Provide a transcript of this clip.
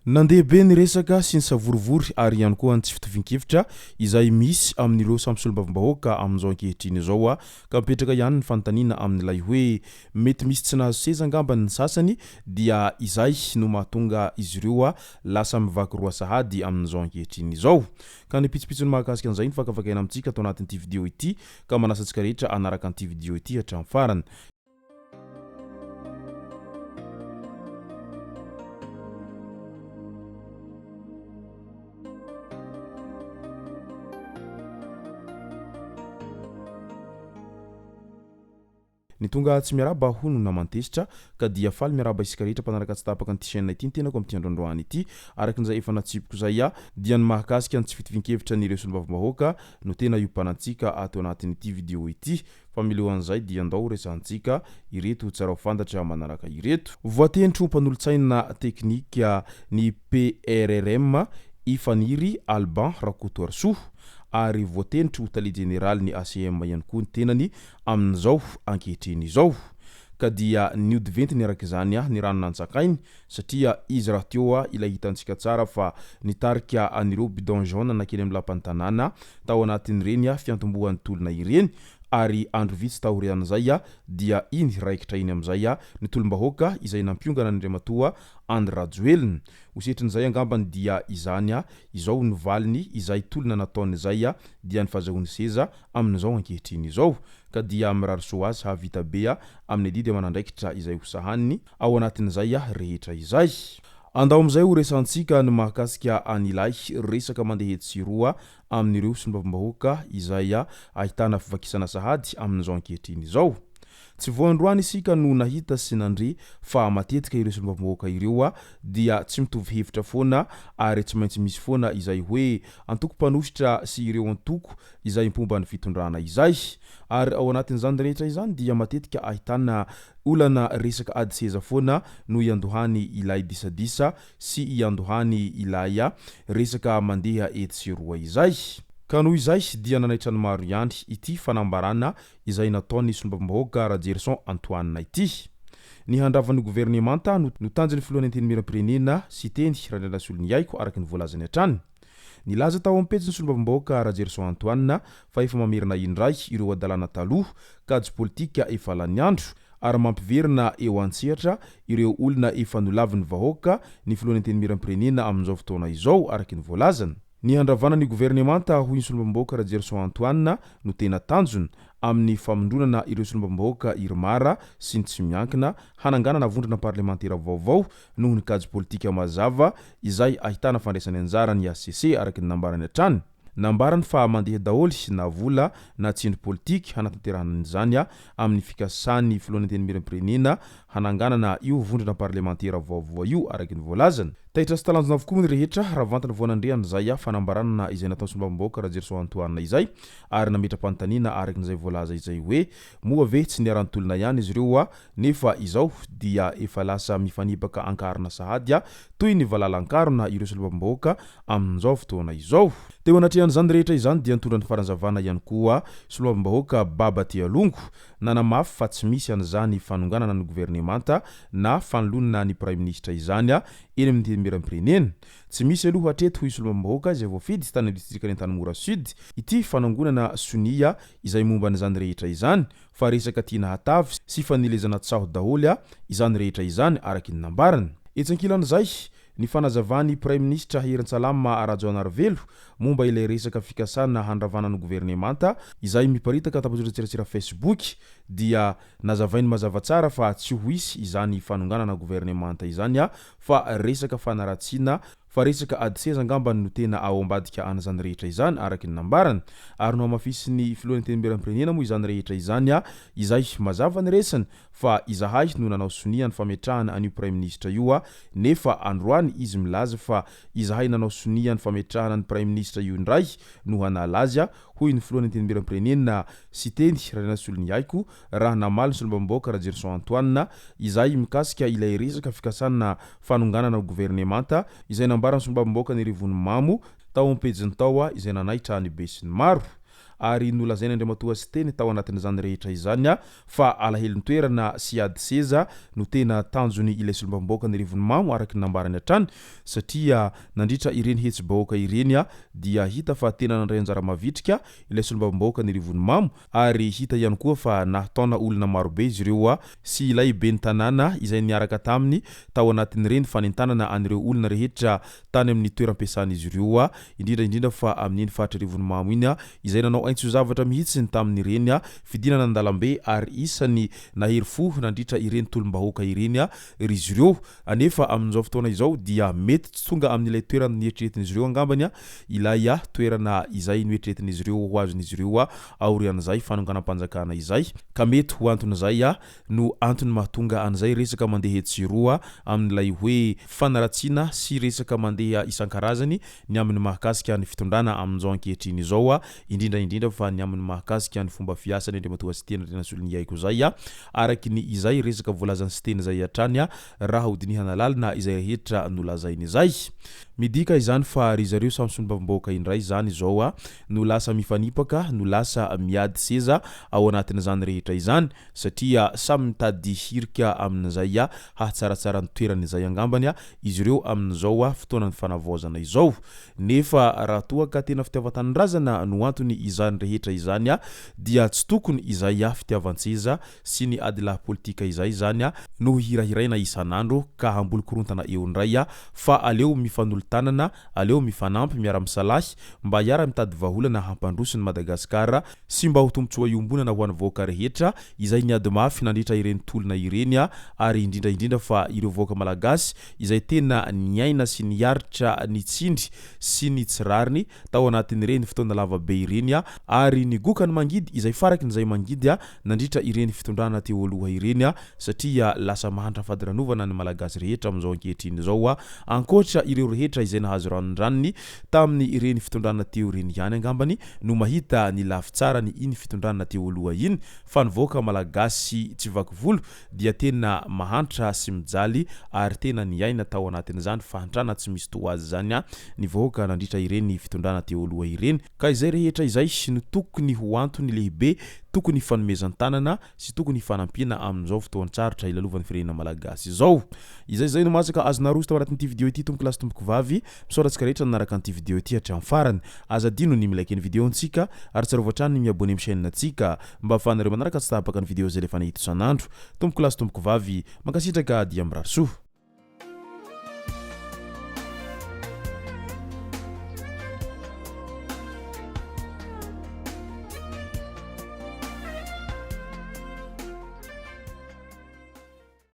Nandeha be ny resaka sy ny savorivory ary ihany koa tsy fitovian-kevitra izay misy amin'ireo samsolom-bavim-bahoaka amin'izao ankehitriny izao ka mipetraka ihany ny fanontaniana amin'ilay hoe mety misy tsy nahazo seza angambany ny sasany dia izay no mahatonga izy ireo lasa mivaky roa sahady amin'izao ankehitriny izao. Ka ny pitsopitsony mahakasika an'izay ny fakafakaina amintsika atao anatin'ity vidéo ity ka manasa antsika rehetra anaraka an'ity vidéo ity hatramin'ny farany. Ny tonga tsy miaraba hono namantesitra ka dia faly miaraba isika rehetra mpanaraka tsy tapaka an'ity chaîne ity ny tenako amin'ity androandroany ity arakin'izay efa natsipiko zay dia ny mahakasika ny tsy fitovian-kevitra ny resolombavim-bahoaka no tena iopanantsika ato anatin'ity vidéo ity fa milohan'izay dia andao resantsika ireto tsara ho fantatra manaraka ireto. Voatendritro mpanolontsaina teknika ny PRRM ifaniry Alban Rakotoarso ary voatendritry hotali général ny ACM ihany koa ny tenany amin'izao ankehitriny izao ka dia ny odiventy ny araka izany ny rano nantsakainy satria izy raha teo ilay hitantsika tsara fa nitarika anireo bidon jaune nakely amin'ny lapan'ny tanàna tao anatin'ireny fiantombohan'ny tolona ireny ary andro vitsy taorian'izay dia iny raikitra iny amin'izay ny tolom-bahoaka izay nampiongana n'Andriamatoa Andry Rajoelina osetrin'izay angambany dia izany izao ny valiny izay tolona nataon'izay dia ny fahazahoany seza amin'izao ankehitriny izao ka dia mirary soa azy havita be amin'ny didy amanandraikitra izay hosahaniny ao anatin'izay rehetra izay. Andao am'izay ho resantsika ny mahakasika an'ilay resaka mandeha etsiroa amin'ireo solombavim-bahoaka izay ahitana fivakisana sahady amin'izao ankehitriny izao. Tsy voandroany isika no nahita sy nandre fa matetika ireo solombavim-bahoaka ireo dia tsy mitovy hevitra foana ary tsy maintsy misy foana izay hoe antoko mpanositra sy ireo antoko izay impomba ny fitondrana izay ary ao anatin'izany rehetra izany dia matetika ahitana olana resaka ady seza foana no iandohany ilay disadisa sy iandohany ilay resaka mandeha etsiroa izay. Ka noho izay dia nanaitra ny maro ihany ity fanambarana izay nataony solombavim-bahoaka Rajerson Antoine ity. Ny handravan'ny gouvernemanta no tanjony filohan'ny antenimiram-pirenena sy teny randranasolony haiko araky ny voalazany hatrany. Nilaza tao ampetsiny solombavim-bahoaka Rajerson Antoine fa efa mamerina indray ireo adalana taloha kajy politika efa lany andro ary mampiverina eo an-tsehatra ireo olona efa nolavin'ny vahoaka ny filohan'ny antenimiram-pirenena amin'izao fotoana izao araky ny voalazany. Ny handravana ny gouvernemanta hoy ny solombavim-bahoaka Rajerson Antoine no tena tanjona amin'ny famondronana ireo solombavim-bahoaka irmara sy ny tsy miankina hananganana vondrona parlementaire vaovao noho ny kajy politika mazava izay ahitana fandraisany anjara ny ACC araky ny nambarany hatrany. Nambarany fa mandeha daholy na vola na tsindry politika hanatanterahana izany amin'ny fikasany filohan'ny antenimiram-pirenena hananganana io vondrona parlementaire vaovao io araky ny voalazany. Taitra sy talanjona avokoa ny rehetra raha vantana voanandreana izay fanambaranana izay nataony solombavim-bahoaka Rajerson Antoine izay ary nametra-panontaniana araky n'izay voalaza izay hoe moa ve tsy niarany tolona ihany izy ireo nefa izao dia efa lasa mifanipaka Ankarona sahady toy ny valala-Ankarona ireo solombavim-bahoaka amin'izao fotoana izao. Teo anatrehan'izany rehetra izany dia nitondra ny fanazavana ihany koa solombavim-bahoaka Baba Tialongo nanamafy fa tsy misy an'izany fanonganana ny gouvernemanta na fanolonana ny prime ministre izany eny amin'ny antenimiram-pirenena. Tsy misy aloha hatreto hoy solombavim-bahoaka izay voafidy tany amin'ny distrikan'ny Tanimora Sud ity fanangonana sonia izay momba n'izany rehetra izany fa resaka tiana hatavy sy fanilezana tsaho daholy izany rehetra izany araky ny nambarany. Etsankilan'izay ny fanazavany prime ministre Herin-Tsalama Rajoanarvelo momba ilay resaka fikasana handravana ny gouvernemanta izay miparitaka tapazoritsirasira Facebook dia nazavainy mazava tsara fa tsy ho isy izany fanonganana gouvernemanta izany fa resaka fanaratsiana fa resaka ady seza angambany no tena ao ambadika an'izany rehetra izany araky ny nambarany ary no hamafisiny filohan'ny antenimiram-pirenena moa izany rehetra izany izay mazava ny resany fa izahay no nanao sonia ny fametrahana an'io prime ministre io nefa androany izy milaza fa izahay nanao sonia ny fametrahana ny prime ministre io indray no hanalazy hoy ny filohan'ny antenimiram-pirenena sy teny randranasolony haiko raha namaly ny solombavim-bahoaka Rajerson Antoine izay mikasika ilay resaka fikasana fanonganana gouvernemanta izay nambarany solombavim-bahoaka ny rivony mamo tao ampejiny tao izay nanaitra ny be sy ny maro. ary nolazaina Andriamatoa sy teny tao anatin'izany rehetra izany fa alahelo toerana sy ady seza no tena tanjony ilay solombavambaoaka ny rivony mamo araky ny nambarany hatrany satria nandritra ireny hetsy-bahoaka ireny dia hita fa tena nandray anjara mavitrika ilay solombavambaoaka ny rivony mamo ary hita ihany koa fa nahataona olona marobe izy ireo sy ilay ben'ny tanàna izay niaraka taminy tao anatin'ireny fanentanana an'ireo olona rehetra tany amin'ny toeram-piasan'izy ireo indrindra fa amin'iny faritra rivony mamo iny izay nanao aintso zavatra mihitsy ny tamin'ireny fidinana an-dalambe ary isany nahery fo nandritra ireny tolombahoaka ireny izy ireo anefa amin'izao fotoana izao dia mety tsy tonga amin'ilay toerana nieritreretin'izy ireo angambany ilay toerana izay nieritreretin'izy ireo ho azon'izy ireo aorian'izay fanonganam-panjakana izay ka mety ho anton'izay no antony mahatonga an'izay resaka mandeha etsiro amin'ilay hoe fanaratsiana sy resaka mandeha isan-karazany ny amin'ny mahakasika ny fitondrana amin'izao ankehitriny izao indrindra fa ny amin'ny mahakasika ny fomba fiasany Andriamatoa sy teny tena solony haiko zay araky ny izay resaka voalazany sy teny zay hatrany raha hodinihana lalina izay rehetra nolazainy izay midika izany fa ry zareo samy solombavambaoaka indray zany izao no lasa mifanipaka no lasa miady seza ao anatin'izany rehetra izany satria samy mitady hirika amin'izay hahatsaratsara ny toerany izay angambany izy ireo amin'izao fotoanany fanavaozana izao nefa raha toa ka tena fitiavan-tanindrazana no antony izany rehetra izany dia tsy tokony izay fitiavan-tseza sy ny adilahy politika izay zany no hirahiraina isan'andro ka hambolokorontana eo indray fa aleo mifanolo-tanana aleo mifanampy miara-misalahy mba hiara-mitady vaholana hampandrosiny Madagasikara sy mba ho tombotsoa iombonana ho an'ny vahoaka rehetra izay niady mafy nandritra ireny tolona ireny ary indrindra fa ireo vahoaka malagasy izay tena niaina sy niaritra ny tsindry sy ny tsirariny tao anatin'ireny fotoana lavabe ireny ary nigoka ny mangidy izay faraky n'izay mangidy nandritra ireny fitondrana teo aloha ireny satria lasa mahantra fadiranovanà ny malagasy rehetra amin'izao ankehitriny izao ankoatra ireo rehetra izay nahazo ranondranony tamin'ny ireny fitondrana teo ireny ihany angambany no mahita ny lafy tsara ny iny fitondrana teo aloha iny fa ny vahoaka malagasy tsy vakivolo dia tena mahantra sy mijaly ary tena niaina tao anatin'izany fahantrana tsy misy toazy zany ny vahoaka nandritra ireny fitondrana teo aloha ireny ka izay rehetra izay no tokony ho antony lehibe tokony fanomezan-tanana sy tokony fanampiana amin'izao fotoan-tsarotra ilalovan'ny firenena malagasy izao izay no masaka azonarosy tao anatin'ity video ity tompoko lasy tompoko vavy misaorantsika rehetra nanaraka an'ity video ity hatramin'ny farany azadino ny milaiky ny videontsika ary tsarovatra ny miabone amin'ny chaîne antsika mba ahafahanareo manaraka tsy tapaka ny video zay lefa nahita isan'andro tompoko lasy tompoko vavy mankasitraka dia mirary soa